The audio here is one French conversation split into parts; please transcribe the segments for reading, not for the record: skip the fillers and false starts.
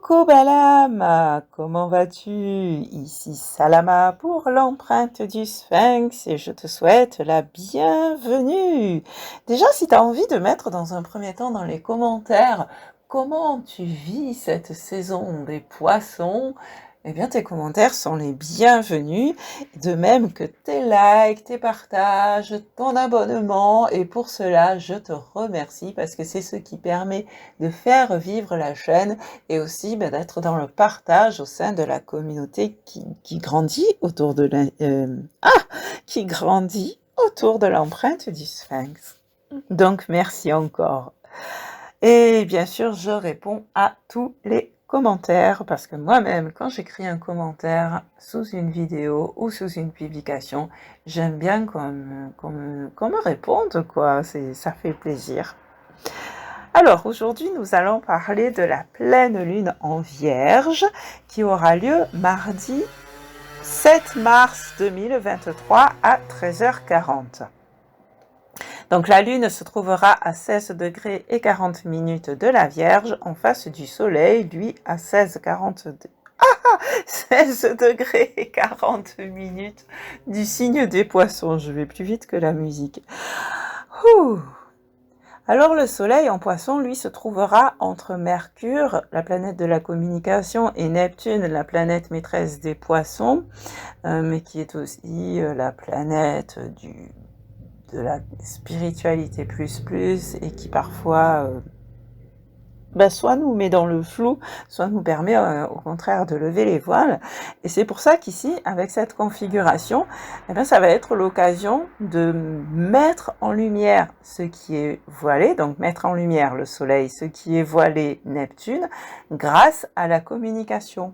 Coucou belle âme, comment vas-tu? Ici Salama pour l'empreinte du Sphinx et je te souhaite la bienvenue. Déjà, si tu as envie de mettre dans un premier temps dans les commentaires comment tu vis cette saison des poissons, eh bien tes commentaires sont les bienvenus, de même que tes likes, tes partages, ton abonnement, et pour cela je te remercie parce que c'est ce qui permet de faire vivre la chaîne et aussi d'être dans le partage au sein de la communauté qui grandit autour de qui grandit autour de l'empreinte du Sphinx. Donc merci encore. Et bien sûr, je réponds à tous les commentaires parce que moi-même, quand j'écris un commentaire sous une vidéo ou sous une publication, j'aime bien qu'on me réponde, quoi. Ça fait plaisir. Alors, aujourd'hui, nous allons parler de la pleine lune en Vierge qui aura lieu mardi 7 mars 2023 à 13h40. Donc la lune se trouvera à 16 degrés et 40 minutes de la Vierge en face du soleil, lui à 16 degrés et 40 minutes du signe des poissons. Je vais plus vite que la musique. Ouh. Alors le soleil en poisson, lui, se trouvera entre Mercure, la planète de la communication, et Neptune, la planète maîtresse des poissons, mais qui est aussi la planète de la spiritualité plus et qui parfois soit nous met dans le flou, soit nous permet au contraire de lever les voiles. Et c'est pour ça qu'ici, avec cette configuration, eh bien, ça va être l'occasion de mettre en lumière ce qui est voilé, donc mettre en lumière le soleil, ce qui est voilé Neptune, grâce à la communication.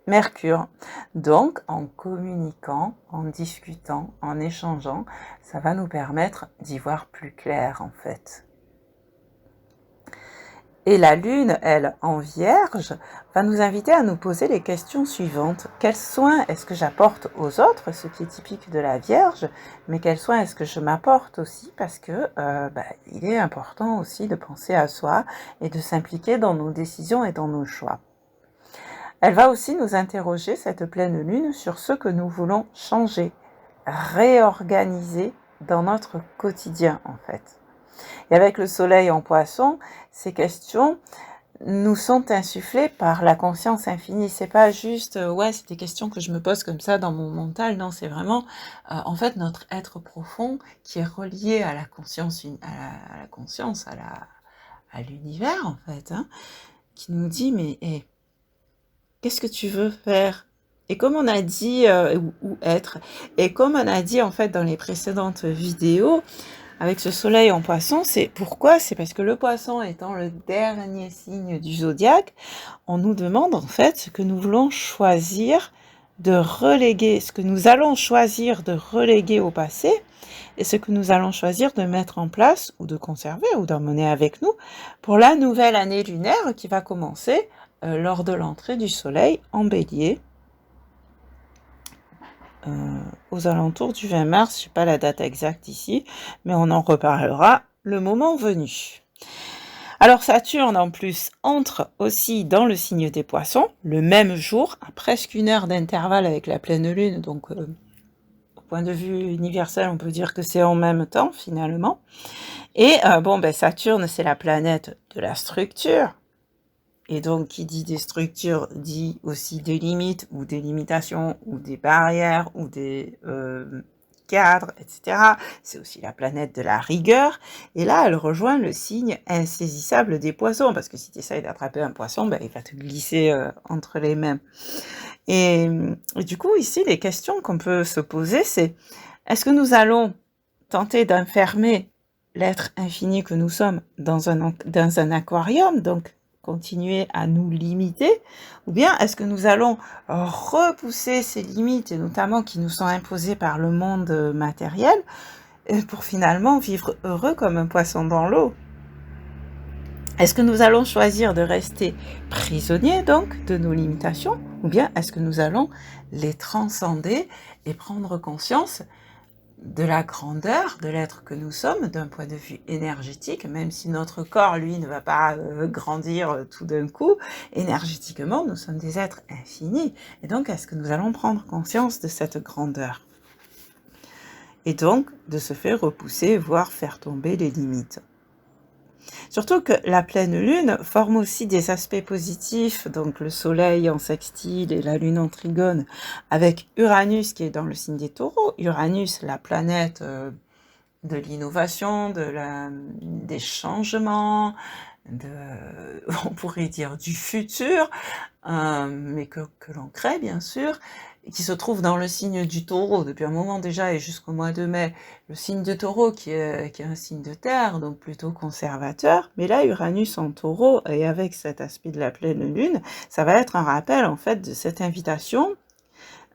Mercure. Donc, en communiquant, en discutant, en échangeant, ça va nous permettre d'y voir plus clair, en fait. Et la Lune, elle, en Vierge, va nous inviter à nous poser les questions suivantes. Quels soins est-ce que j'apporte aux autres, ce qui est typique de la Vierge, mais quels soins est-ce que je m'apporte aussi, parce que il est important aussi de penser à soi et de s'impliquer dans nos décisions et dans nos choix. Elle va aussi nous interroger, cette pleine lune, sur ce que nous voulons changer, réorganiser dans notre quotidien, en fait. Et avec le soleil en poisson, ces questions nous sont insufflées par la conscience infinie. C'est pas juste, c'est des questions que je me pose comme ça dans mon mental. Non, c'est vraiment, en fait, notre être profond qui est relié à la conscience, à l'univers, en fait, hein, qui nous dit, mais qu'est-ce que tu veux faire? Et comme on a dit, ou être, et comme on a dit en fait dans les précédentes vidéos, avec ce soleil en poisson, c'est pourquoi? C'est parce que le poisson étant le dernier signe du zodiaque, on nous demande en fait ce que nous voulons choisir de reléguer, ce que nous allons choisir de reléguer au passé, et ce que nous allons choisir de mettre en place, ou de conserver, ou d'emmener avec nous, pour la nouvelle année lunaire qui va commencer lors de l'entrée du soleil en bélier, aux alentours du 20 mars, je sais pas la date exacte ici, mais on en reparlera le moment venu. Alors Saturne en plus entre aussi dans le signe des poissons, le même jour, à presque 1 heure d'intervalle avec la pleine lune, donc au point de vue universel, on peut dire que c'est en même temps finalement. Et Saturne, c'est la planète de la structure. Et donc, qui dit des structures, dit aussi des limites, ou des limitations, ou des barrières, ou des cadres, etc. C'est aussi la planète de la rigueur. Et là, elle rejoint le signe insaisissable des poissons, parce que si tu essayes d'attraper un poisson, il va te glisser entre les mains. Et du coup, ici, les questions qu'on peut se poser, c'est est-ce que nous allons tenter d'enfermer l'être infini que nous sommes dans un aquarium, donc continuer à nous limiter, ou bien est-ce que nous allons repousser ces limites, et notamment qui nous sont imposées par le monde matériel, pour finalement vivre heureux comme un poisson dans l'eau? Est-ce que nous allons choisir de rester prisonniers donc de nos limitations, ou bien est-ce que nous allons les transcender et prendre conscience de la grandeur de l'être que nous sommes d'un point de vue énergétique, même si notre corps, lui, ne va pas grandir tout d'un coup, énergétiquement, nous sommes des êtres infinis. Et donc, est-ce que nous allons prendre conscience de cette grandeur? Et donc, de se faire repousser, voire faire tomber les limites. Surtout que la pleine lune forme aussi des aspects positifs, donc le soleil en sextile et la lune en trigone, avec Uranus qui est dans le signe des taureaux. Uranus, la planète de l'innovation, des changements, on pourrait dire du futur, mais que l'on crée bien sûr, qui se trouve dans le signe du taureau depuis un moment déjà et jusqu'au mois de mai. Le signe de taureau qui est un signe de terre, donc plutôt conservateur, mais là Uranus en taureau et avec cet aspect de la pleine lune, ça va être un rappel en fait de cette invitation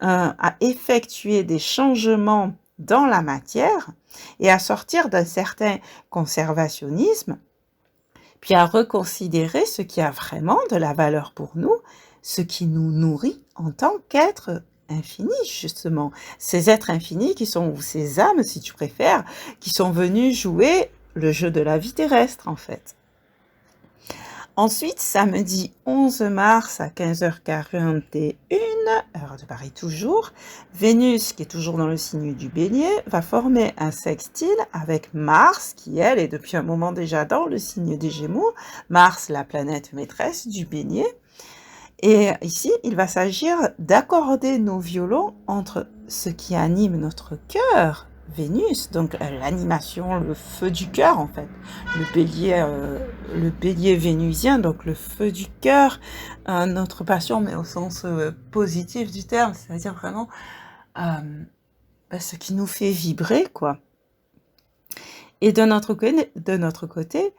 à effectuer des changements dans la matière et à sortir d'un certain conservationnisme, puis à reconsidérer ce qui a vraiment de la valeur pour nous, ce qui nous nourrit en tant qu'être infini, justement. Ces êtres infinis qui sont, ou ces âmes, si tu préfères, qui sont venus jouer le jeu de la vie terrestre, en fait. Ensuite, samedi 11 mars à 15h41, heure de Paris toujours, Vénus, qui est toujours dans le signe du Bélier, va former un sextile avec Mars, qui elle est depuis un moment déjà dans le signe des Gémeaux, Mars, la planète maîtresse du Bélier. Et ici, il va s'agir d'accorder nos violons entre ce qui anime notre cœur, Vénus, donc l'animation, le feu du cœur en fait, le bélier vénusien, donc le feu du cœur, notre passion, mais au sens positif du terme, c'est-à-dire vraiment ce qui nous fait vibrer, quoi. Et de notre côté,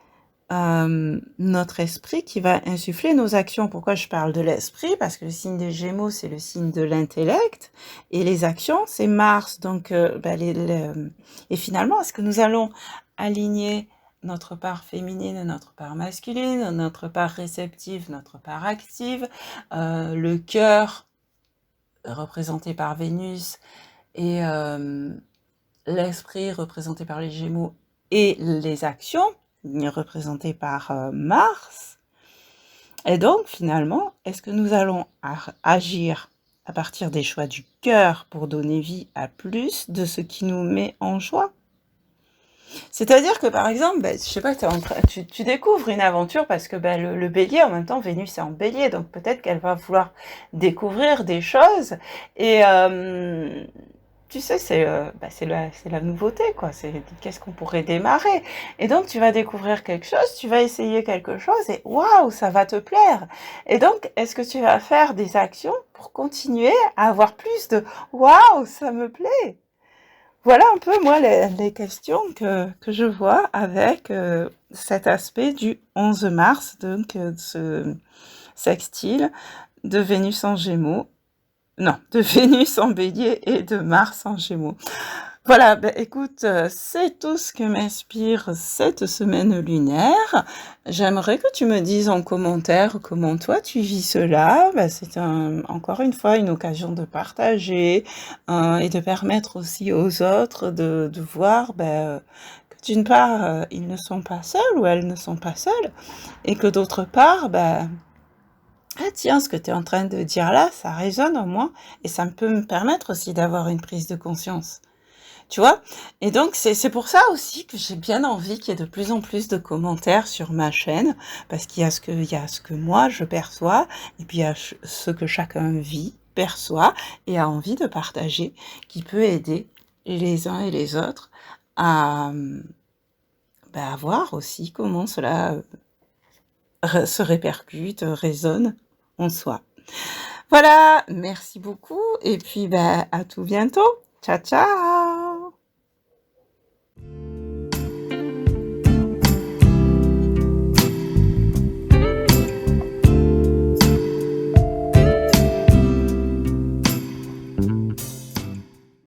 notre esprit qui va insuffler nos actions. Pourquoi je parle de l'esprit? Parce que le signe des Gémeaux, c'est le signe de l'intellect, et les actions, c'est Mars. Donc, et finalement, est-ce que nous allons aligner notre part féminine, notre part masculine, notre part réceptive, notre part active, le cœur représenté par Vénus et l'esprit représenté par les Gémeaux et les actions représentées par Mars. Et donc, finalement, est-ce que nous allons agir à partir des choix du cœur pour donner vie à plus de ce qui nous met en joie? C'est-à-dire que, par exemple, je sais pas, tu découvres une aventure parce que le bélier, en même temps, Vénus est en bélier, donc peut-être qu'elle va vouloir découvrir des choses et tu sais, c'est la nouveauté, quoi. C'est qu'est-ce qu'on pourrait démarrer. Et donc, tu vas découvrir quelque chose, tu vas essayer quelque chose et waouh, ça va te plaire. Et donc, est-ce que tu vas faire des actions pour continuer à avoir plus de waouh, ça me plaît? Voilà un peu, moi, les questions que je vois avec cet aspect du 11 mars, donc ce sextile de Vénus en Gémeaux. Non, de Vénus en Bélier et de Mars en Gémeaux. Voilà, écoute, c'est tout ce que m'inspire cette semaine lunaire. J'aimerais que tu me dises en commentaire comment toi tu vis cela. C'est encore une fois une occasion de partager et de permettre aussi aux autres de voir que d'une part, ils ne sont pas seuls ou elles ne sont pas seules et que d'autre part, ah tiens, ce que tu es en train de dire là, ça résonne en moi et ça peut me permettre aussi d'avoir une prise de conscience. Tu vois? Et donc c'est pour ça aussi que j'ai bien envie qu'il y ait de plus en plus de commentaires sur ma chaîne, parce qu'il y a ce que moi je perçois, et puis il y a ce que chacun vit, perçoit, et a envie de partager, qui peut aider les uns et les autres à voir aussi comment cela se répercute, résonne en soi. Voilà, merci beaucoup, et puis à tout bientôt. Ciao, ciao!